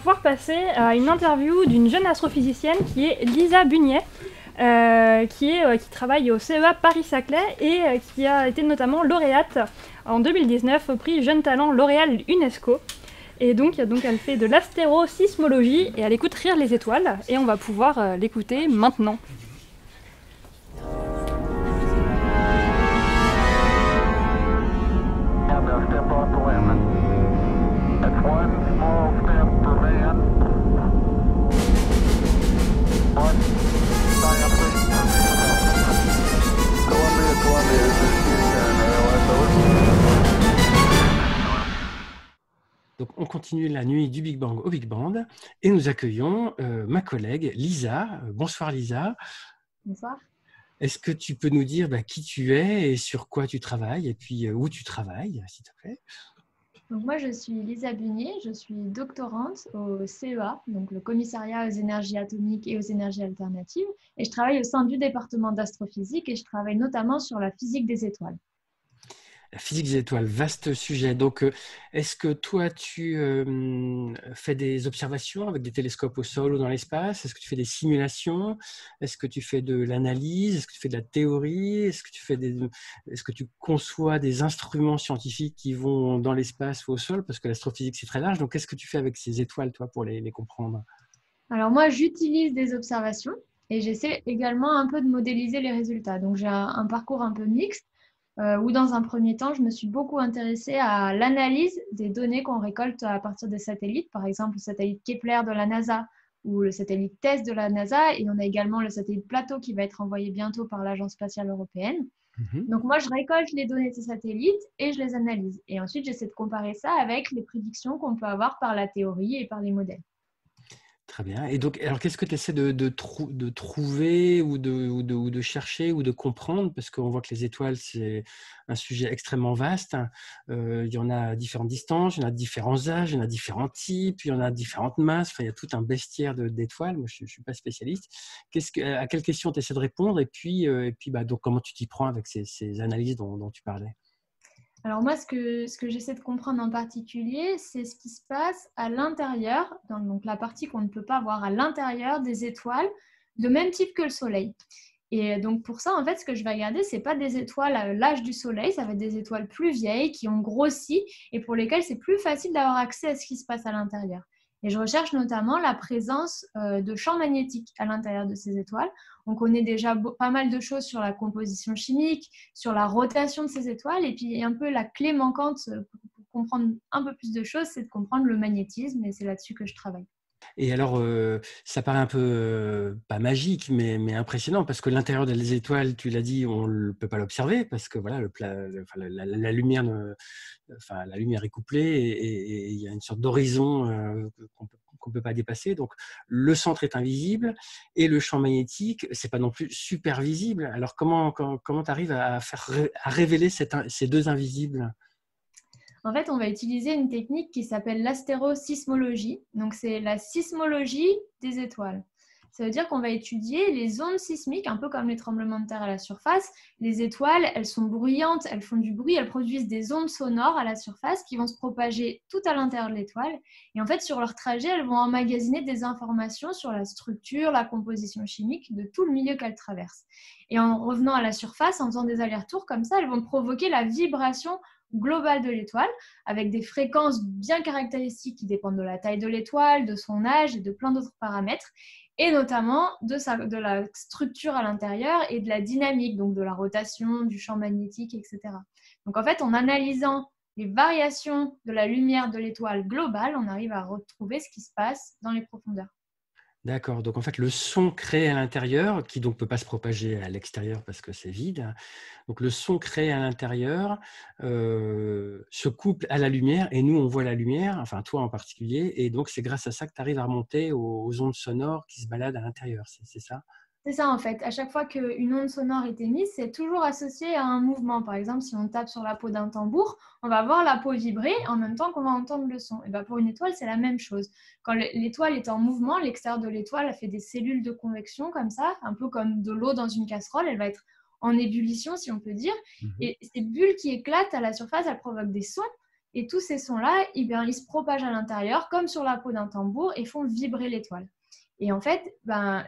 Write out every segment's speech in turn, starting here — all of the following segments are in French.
pouvoir passer à une interview d'une jeune astrophysicienne qui est Lisa Bugnet, qui travaille au CEA Paris-Saclay et qui a été notamment lauréate en 2019 au prix Jeune Talent L'Oréal UNESCO. Et donc elle fait de l'astérosismologie et elle écoute Rire les étoiles et on va pouvoir l'écouter maintenant. Donc, on continue la nuit du Big Bang au Big Band et nous accueillons ma collègue Lisa. Bonsoir Lisa. Bonsoir. Est-ce que tu peux nous dire qui tu es et sur quoi tu travailles et puis où tu travailles, s'il te plaît? Donc moi, je suis Lisa Bugnet, je suis doctorante au CEA, donc le Commissariat aux énergies atomiques et aux énergies alternatives, et je travaille au sein du département d'astrophysique et je travaille notamment sur la physique des étoiles. La physique des étoiles, vaste sujet. Donc, est-ce que toi, tu fais des observations avec des télescopes au sol ou dans l'espace? Est-ce que tu fais des simulations? Est-ce que tu fais de l'analyse? Est-ce que tu fais de la théorie? Est-ce que tu conçois des instruments scientifiques qui vont dans l'espace ou au sol? Parce que l'astrophysique, c'est très large. Donc, qu'est-ce que tu fais avec ces étoiles, toi, pour les comprendre? Alors moi, j'utilise des observations et j'essaie également un peu de modéliser les résultats. Donc j'ai un parcours un peu mixte où dans un premier temps, je me suis beaucoup intéressée à l'analyse des données qu'on récolte à partir des satellites, par exemple le satellite Kepler de la NASA ou le satellite TESS de la NASA, et on a également le satellite Plateau qui va être envoyé bientôt par l'Agence spatiale européenne. Donc moi, je récolte les données de ces satellites et je les analyse. Et ensuite, j'essaie de comparer ça avec les prédictions qu'on peut avoir par la théorie et par les modèles. Très bien. Et donc, alors, qu'est-ce que tu essaies de trouver ou de chercher ou de comprendre? Parce qu'on voit que les étoiles, c'est un sujet extrêmement vaste. Il y en a à différentes distances, il y en a à différents âges, il y en a différents types, il y en a à différentes masses. Enfin, il y a tout un bestiaire d'étoiles. Moi, je ne suis pas spécialiste. À quelles questions tu essaies de répondre? Et puis donc, comment tu t'y prends avec ces analyses dont tu parlais? Alors moi, ce que j'essaie de comprendre en particulier, c'est ce qui se passe à l'intérieur, donc la partie qu'on ne peut pas voir à l'intérieur des étoiles, de même type que le Soleil. Et donc pour ça, en fait, ce que je vais regarder, ce n'est pas des étoiles à l'âge du Soleil, ça va être des étoiles plus vieilles qui ont grossi et pour lesquelles c'est plus facile d'avoir accès à ce qui se passe à l'intérieur. Et je recherche notamment la présence de champs magnétiques à l'intérieur de ces étoiles. On connaît déjà pas mal de choses sur la composition chimique, sur la rotation de ces étoiles. Et puis, un peu la clé manquante pour comprendre un peu plus de choses, c'est de comprendre le magnétisme. Et c'est là-dessus que je travaille. Et alors, ça paraît un peu, pas magique, mais impressionnant, parce que l'intérieur des étoiles, tu l'as dit, on ne peut pas l'observer, parce que voilà, la lumière la lumière est couplée et il y a une sorte d'horizon qu'on peut pas dépasser. Donc, le centre est invisible et le champ magnétique, c'est pas non plus super visible. Alors, comment tu arrives à révéler ces deux invisibles? En fait, on va utiliser une technique qui s'appelle l'astérosismologie. Donc, c'est la sismologie des étoiles. Ça veut dire qu'on va étudier les ondes sismiques, un peu comme les tremblements de terre à la surface. Les étoiles, elles sont bruyantes, elles font du bruit, elles produisent des ondes sonores à la surface qui vont se propager tout à l'intérieur de l'étoile. Et en fait, sur leur trajet, elles vont emmagasiner des informations sur la structure, la composition chimique de tout le milieu qu'elles traversent. Et en revenant à la surface, en faisant des allers-retours comme ça, elles vont provoquer la vibration globale de l'étoile avec des fréquences bien caractéristiques qui dépendent de la taille de l'étoile, de son âge et de plein d'autres paramètres, et notamment de la structure à l'intérieur et de la dynamique, donc de la rotation, du champ magnétique, etc. Donc en fait, en analysant les variations de la lumière de l'étoile globale, on arrive à retrouver ce qui se passe dans les profondeurs. D'accord. Donc, en fait, le son créé à l'intérieur, qui donc ne peut pas se propager à l'extérieur parce que c'est vide, donc le son créé à l'intérieur se couple à la lumière et nous, on voit la lumière, enfin toi en particulier, et donc c'est grâce à ça que tu arrives à remonter aux ondes sonores qui se baladent à l'intérieur, c'est ça? C'est ça en fait, à chaque fois qu'une onde sonore est émise, c'est toujours associé à un mouvement. Par exemple, si on tape sur la peau d'un tambour, on va voir la peau vibrer en même temps qu'on va entendre le son. Et bien pour une étoile, c'est la même chose. Quand l'étoile est en mouvement, l'extérieur de l'étoile fait des cellules de convection comme ça, un peu comme de l'eau dans une casserole, elle va être en ébullition si on peut dire. Et ces bulles qui éclatent à la surface, elles provoquent des sons. Et tous ces sons-là, eh bien, ils se propagent à l'intérieur comme sur la peau d'un tambour et font vibrer l'étoile. Et en fait,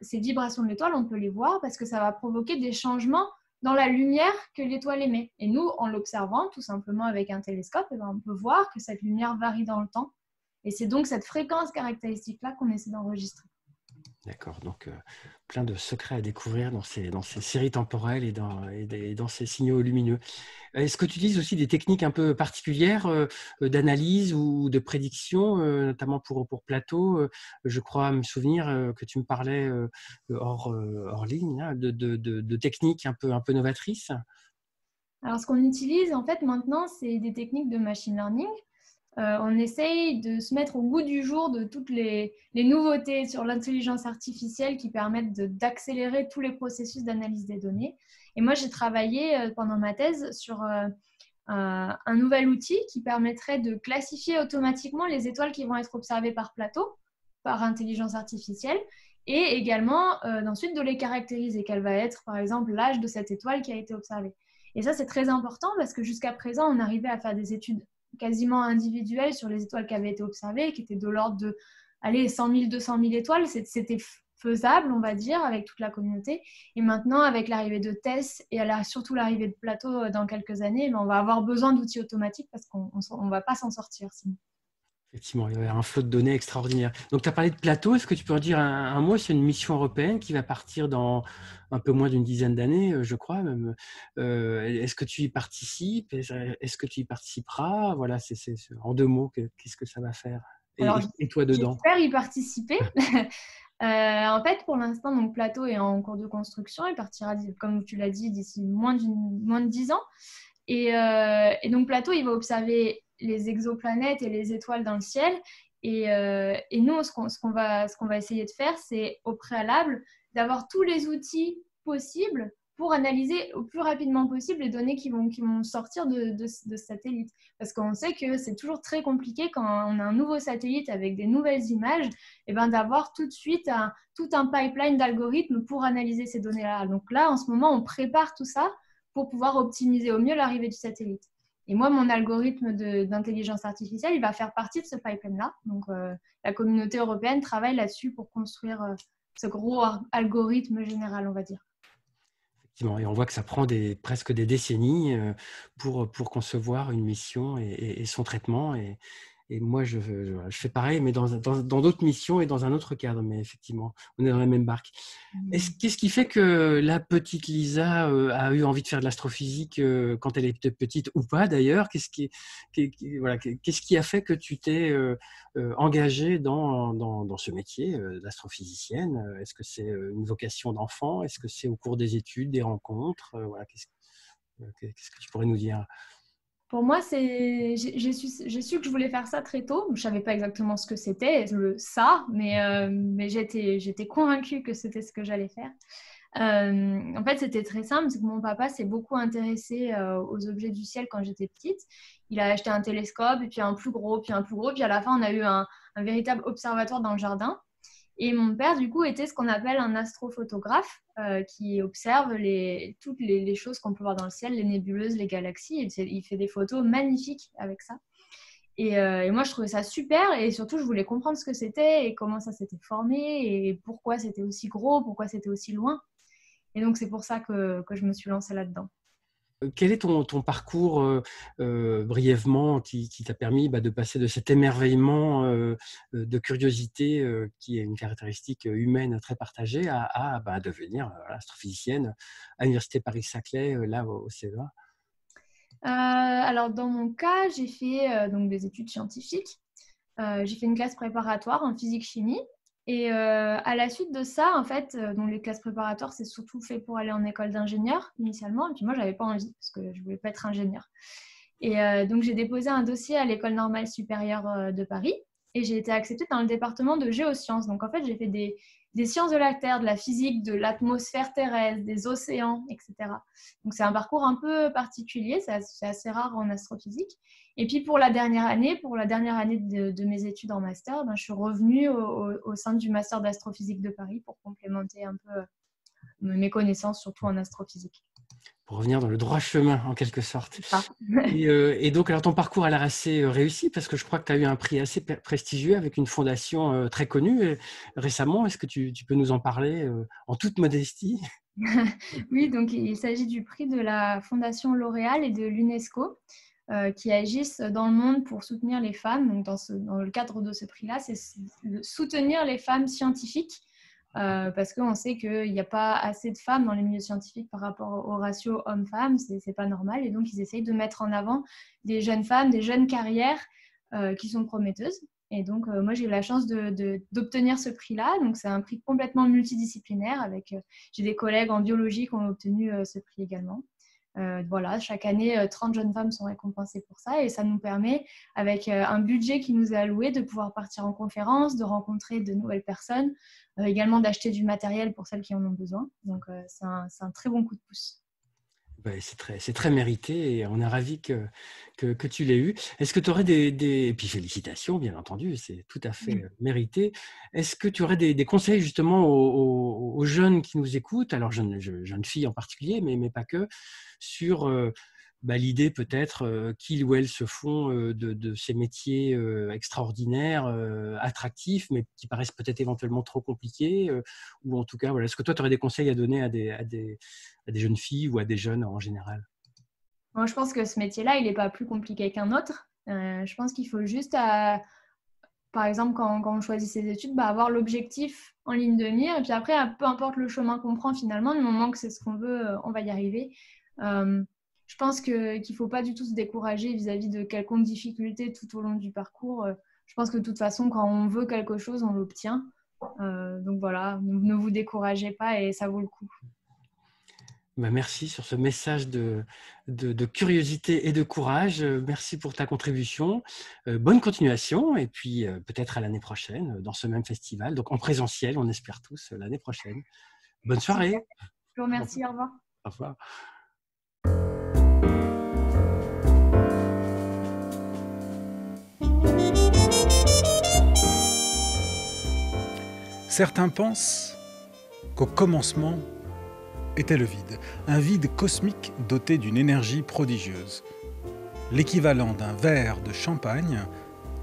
ces vibrations de l'étoile, on peut les voir parce que ça va provoquer des changements dans la lumière que l'étoile émet. Et nous, en l'observant tout simplement avec un télescope, on peut voir que cette lumière varie dans le temps. Et c'est donc cette fréquence caractéristique-là qu'on essaie d'enregistrer. D'accord, donc plein de secrets à découvrir dans ces séries temporelles et dans ces signaux lumineux. Est-ce que tu utilises aussi des techniques un peu particulières d'analyse ou de prédiction, notamment pour Plateau? Je crois me souvenir que tu me parlais hors ligne, hein, de techniques un peu novatrices. Alors, ce qu'on utilise en fait maintenant, c'est des techniques de machine learning. On essaye de se mettre au goût du jour de toutes les nouveautés sur l'intelligence artificielle qui permettent d'accélérer tous les processus d'analyse des données. Et moi, j'ai travaillé pendant ma thèse sur un nouvel outil qui permettrait de classifier automatiquement les étoiles qui vont être observées par Plateau, par intelligence artificielle, et également ensuite de les caractériser, quel va être par exemple l'âge de cette étoile qui a été observée. Et ça, c'est très important parce que jusqu'à présent, on arrivait à faire des études quasiment individuelles sur les étoiles qui avaient été observées, qui étaient de l'ordre de 100 000, 200 000 étoiles. C'était faisable, on va dire, avec toute la communauté. Et maintenant, avec l'arrivée de TESS et surtout l'arrivée de Plateau dans quelques années, on va avoir besoin d'outils automatiques parce qu'on ne va pas s'en sortir sinon. Effectivement, il y a un flot de données extraordinaire. Donc, tu as parlé de Plateau. Est-ce que tu peux en dire un mot? C'est une mission européenne qui va partir dans un peu moins d'une dizaine d'années, je crois. Même. Est-ce que tu y participes? Est-ce que tu y participeras? Voilà, c'est en 2 mots, qu'est-ce que ça va faire? Et toi dedans? J'espère y participer. En fait, pour l'instant, donc Plateau est en cours de construction. Il partira, comme tu l'as dit, d'ici moins de 10 ans. Et donc, Plateau, il va observer les exoplanètes et les étoiles dans le ciel. Et nous, ce qu'on va essayer de faire, c'est au préalable d'avoir tous les outils possibles pour analyser au plus rapidement possible les données qui vont sortir de ce satellite. Parce qu'on sait que c'est toujours très compliqué quand on a un nouveau satellite avec des nouvelles images, d'avoir tout de suite tout un pipeline d'algorithmes pour analyser ces données-là. Donc là, en ce moment, on prépare tout ça pour pouvoir optimiser au mieux l'arrivée du satellite. Et moi, mon algorithme d'intelligence artificielle, il va faire partie de ce pipeline-là. Donc, la communauté européenne travaille là-dessus pour construire ce gros algorithme général, on va dire. Effectivement, et on voit que ça prend presque des décennies pour concevoir une mission et son traitement. Et moi, je fais pareil, mais dans d'autres missions et dans un autre cadre. Mais effectivement, on est dans la même barque. Qu'est-ce qui fait que la petite Lisa a eu envie de faire de l'astrophysique quand elle était petite ou pas d'ailleurs? Qu'est-ce qui a fait que tu t'es engagée dans ce métier d'astrophysicienne? Est-ce que c'est une vocation d'enfant? Est-ce que c'est au cours des études, des rencontres? Qu'est-ce que tu pourrais nous dire? Pour moi, j'ai su que je voulais faire ça très tôt. Je ne savais pas exactement ce que c'était, mais j'étais convaincue que c'était ce que j'allais faire. En fait, c'était très simple, c'est que mon papa s'est beaucoup intéressé aux objets du ciel quand j'étais petite. Il a acheté un télescope, et puis un plus gros, puis un plus gros, puis à la fin, on a eu un véritable observatoire dans le jardin. Et mon père, du coup, était ce qu'on appelle un astrophotographe qui observe toutes les choses qu'on peut voir dans le ciel, les nébuleuses, les galaxies. Il fait des photos magnifiques avec ça. Et moi, je trouvais ça super. Et surtout, je voulais comprendre ce que c'était et comment ça s'était formé et pourquoi c'était aussi gros, pourquoi c'était aussi loin. Et donc, c'est pour ça que je me suis lancée là-dedans. Quel est ton parcours brièvement qui t'a permis de passer de cet émerveillement de curiosité qui est une caractéristique humaine très partagée à devenir astrophysicienne à l'Université Paris-Saclay, là au CEA? Alors, dans mon cas, j'ai fait donc des études scientifiques. J'ai fait une classe préparatoire en physique-chimie. Et à la suite de ça, en fait, donc les classes préparatoires, c'est surtout fait pour aller en école d'ingénieur initialement. Et puis moi, je n'avais pas envie parce que je ne voulais pas être ingénieur. Et donc, j'ai déposé un dossier à l'École normale supérieure de Paris et j'ai été acceptée dans le département de géosciences. Donc, en fait, j'ai fait des sciences de la Terre, de la physique, de l'atmosphère terrestre, des océans, etc. Donc, c'est un parcours un peu particulier, c'est assez rare en astrophysique. Et puis, pour la dernière année de mes études en master, je suis revenue au sein du master d'astrophysique de Paris pour complémenter un peu mes connaissances, surtout en astrophysique. pour revenir dans le droit chemin, en quelque sorte. Ah. Et donc, alors, ton parcours a l'air assez réussi, parce que je crois que tu as eu un prix assez prestigieux avec une fondation très connue récemment. Est-ce que tu peux nous en parler en toute modestie? Oui, donc il s'agit du prix de la Fondation L'Oréal et de l'UNESCO qui agissent dans le monde pour soutenir les femmes. Donc dans le cadre de ce prix-là, c'est soutenir les femmes scientifiques parce qu'on sait qu'il n'y a pas assez de femmes dans les milieux scientifiques par rapport au ratio homme-femme, c'est pas normal. Et donc ils essayent de mettre en avant des jeunes femmes, des jeunes carrières qui sont prometteuses. Et donc, moi, j'ai eu la chance d'obtenir ce prix-là. Donc, c'est un prix complètement multidisciplinaire. J'ai des collègues en biologie qui ont obtenu ce prix également. Voilà, chaque année, 30 jeunes femmes sont récompensées pour ça. Et ça nous permet, avec un budget qui nous est alloué, de pouvoir partir en conférence, de rencontrer de nouvelles personnes, également d'acheter du matériel pour celles qui en ont besoin. Donc, c'est un très bon coup de pouce. C'est très mérité et on est ravis que tu l'aies eu. Est-ce que tu aurais et puis félicitations, bien entendu, c'est tout à fait mérité. Est-ce que tu aurais des conseils justement aux jeunes qui nous écoutent, alors jeunes filles en particulier, mais pas que, sur l'idée peut-être qu'ils ou elles se font de ces métiers extraordinaires, attractifs, mais qui paraissent peut-être éventuellement trop compliqués, ou en tout cas, voilà, est-ce que toi, tu aurais des conseils à donner à des jeunes filles ou à des jeunes en général? Moi, je pense que ce métier-là, il n'est pas plus compliqué qu'un autre. Je pense qu'il faut juste, par exemple, quand on choisit ses études, avoir l'objectif en ligne de mire. Et puis après, peu importe le chemin qu'on prend finalement, du moment que c'est ce qu'on veut, on va y arriver. Je pense qu'il ne faut pas du tout se décourager vis-à-vis de quelconque difficulté tout au long du parcours. Je pense que de toute façon, quand on veut quelque chose, on l'obtient. Donc voilà, ne vous découragez pas et ça vaut le coup. Merci sur ce message de curiosité et de courage. Merci pour ta contribution. Bonne continuation et puis peut-être à l'année prochaine dans ce même festival. Donc en présentiel, on espère tous l'année prochaine. Bonne soirée. Je vous remercie. Au revoir. Au revoir. Certains pensent qu'au commencement était le vide, un vide cosmique doté d'une énergie prodigieuse, l'équivalent d'un verre de champagne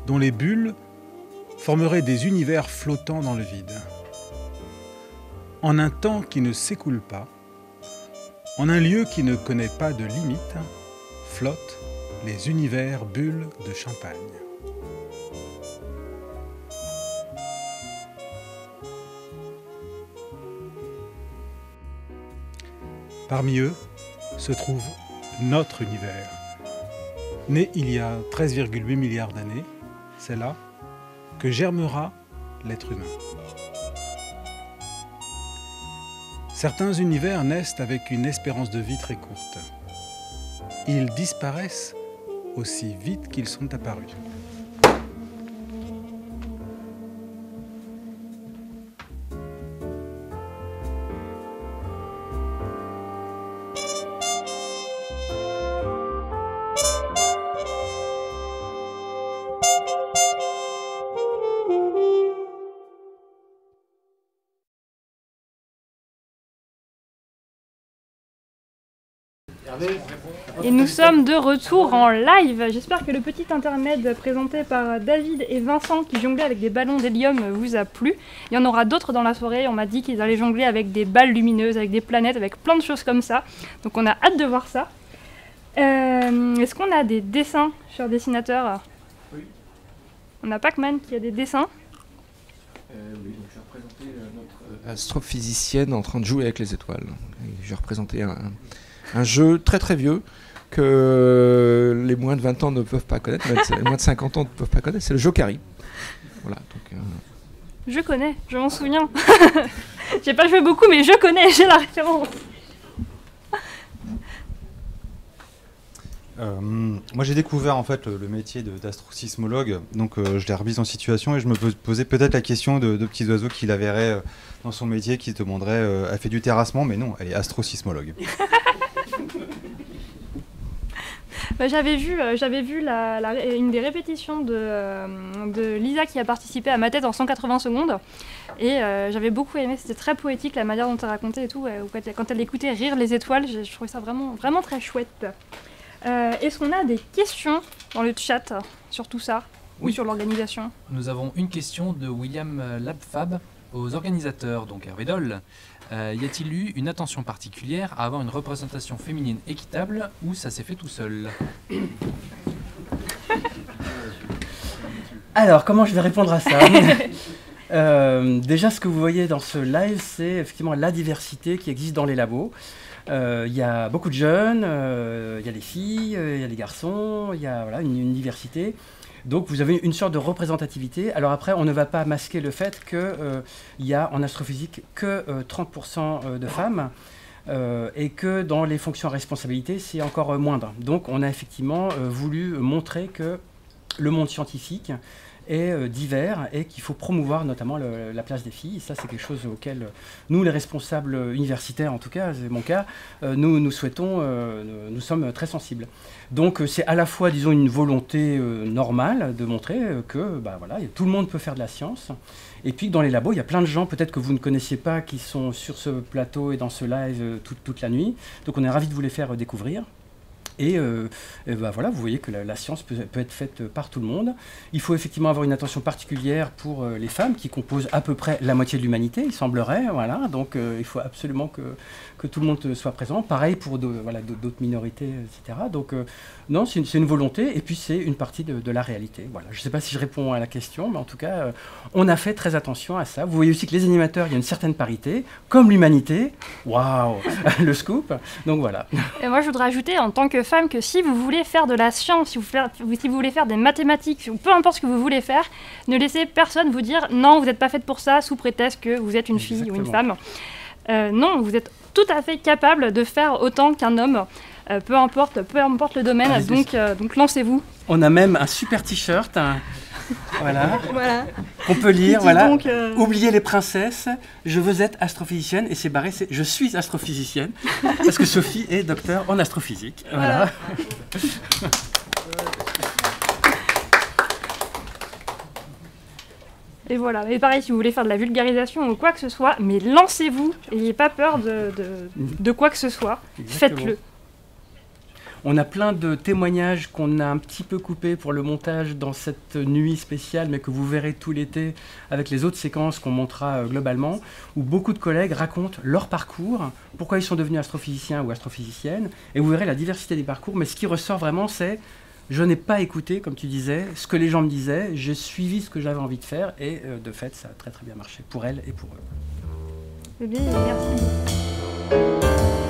dont les bulles formeraient des univers flottants dans le vide. En un temps qui ne s'écoule pas, en un lieu qui ne connaît pas de limite, flottent les univers bulles de champagne. Parmi eux se trouve notre univers. Né il y a 13,8 milliards d'années, c'est là que germera l'être humain. Certains univers naissent avec une espérance de vie très courte. Ils disparaissent aussi vite qu'ils sont apparus. Et nous sommes de retour en live. J'espère que le petit intermède présenté par David et Vincent qui jonglaient avec des ballons d'hélium vous a plu. Il y en aura d'autres dans la soirée. On m'a dit qu'ils allaient jongler avec des balles lumineuses, avec des planètes, avec plein de choses comme ça. Donc on a hâte de voir ça. Est-ce qu'on a des dessins, chers dessinateurs? Oui. On a Pac-Man qui a des dessins. Oui, donc je vais représenter notre astrophysicienne en train de jouer avec les étoiles. Et je vais représenter un jeu très très vieux que les moins de 20 ans ne peuvent pas connaître, les moins de 50 ans ne peuvent pas connaître, c'est le Jokari. Voilà, donc, Je connais, je m'en souviens. J'ai pas joué beaucoup, mais je connais, j'ai la référence. Moi j'ai découvert en fait le métier d'astrosismologue, donc je l'ai remise en situation et je me posais peut-être la question de petits oiseaux qui la verraient dans son métier, qui se demanderaient elle fait du terrassement, mais non, elle est astrosismologue. J'avais vu une des répétitions de Lisa qui a participé à Ma tête en 180 secondes. Et j'avais beaucoup aimé, c'était très poétique la manière dont elle racontait et tout. Quand elle écoutait Rire les étoiles, je trouvais ça vraiment, vraiment très chouette. Est-ce qu'on a des questions dans le chat sur tout ça? Oui, sur l'organisation? Nous avons une question de William Labfab aux organisateurs, donc Hervé Doll. Y a-t-il eu une attention particulière à avoir une représentation féminine équitable ou ça s'est fait tout seul? Alors, comment je vais répondre à ça? Déjà, ce que vous voyez dans ce live, c'est effectivement la diversité qui existe dans les labos. Il y a beaucoup de jeunes, il y a des filles, il y a des garçons, il y a voilà, une diversité. Donc vous avez une sorte de représentativité. Alors après, on ne va pas masquer le fait qu'il y a en astrophysique que 30% de femmes et que dans les fonctions à responsabilité, c'est encore moindre. Donc on a effectivement voulu montrer que le monde scientifique est divers et qu'il faut promouvoir notamment la place des filles. Et ça, c'est quelque chose auquel nous, les responsables universitaires, en tout cas, c'est mon cas, nous souhaitons, nous sommes très sensibles. Donc c'est à la fois, disons, une volonté normale de montrer que voilà, tout le monde peut faire de la science. Et puis dans les labos, il y a plein de gens, peut-être que vous ne connaissiez pas, qui sont sur ce plateau et dans ce live toute la nuit. Donc on est ravis de vous les faire découvrir. Et voilà, vous voyez que la science peut être faite par tout le monde. Il faut effectivement avoir une attention particulière pour les femmes qui composent à peu près la moitié de l'humanité, il semblerait. Voilà, donc il faut absolument que tout le monde soit présent. Pareil pour d'autres minorités, etc. Donc non, c'est une volonté et puis c'est une partie de la réalité. Voilà. Je ne sais pas si je réponds à la question, mais en tout cas, on a fait très attention à ça. Vous voyez aussi que les animateurs, il y a une certaine parité, comme l'humanité. Waouh, le scoop. Donc voilà. Et moi, je voudrais ajouter en tant que femme que si vous voulez faire de la science, si vous voulez faire des mathématiques, ou peu importe ce que vous voulez faire, ne laissez personne vous dire non, vous n'êtes pas faite pour ça sous prétexte que vous êtes une fille ou une femme. Non, vous êtes tout à fait capable de faire autant qu'un homme, peu importe le domaine, donc lancez-vous. On a même un super t-shirt, voilà. On peut lire, voilà. Donc, oubliez les princesses, je veux être astrophysicienne, et c'est barré, je suis astrophysicienne, parce que Sophie est docteur en astrophysique. Voilà. Et voilà, et pareil, si vous voulez faire de la vulgarisation ou quoi que ce soit, mais lancez-vous, n'ayez pas peur de quoi que ce soit, faites-le. On a plein de témoignages qu'on a un petit peu coupés pour le montage dans cette nuit spéciale, mais que vous verrez tout l'été avec les autres séquences qu'on montrera globalement, où beaucoup de collègues racontent leur parcours, pourquoi ils sont devenus astrophysiciens ou astrophysiciennes, et vous verrez la diversité des parcours, mais ce qui ressort vraiment, c'est je n'ai pas écouté, comme tu disais, ce que les gens me disaient, j'ai suivi ce que j'avais envie de faire, et de fait, ça a très très bien marché pour elles et pour eux. Eh bien, merci beaucoup.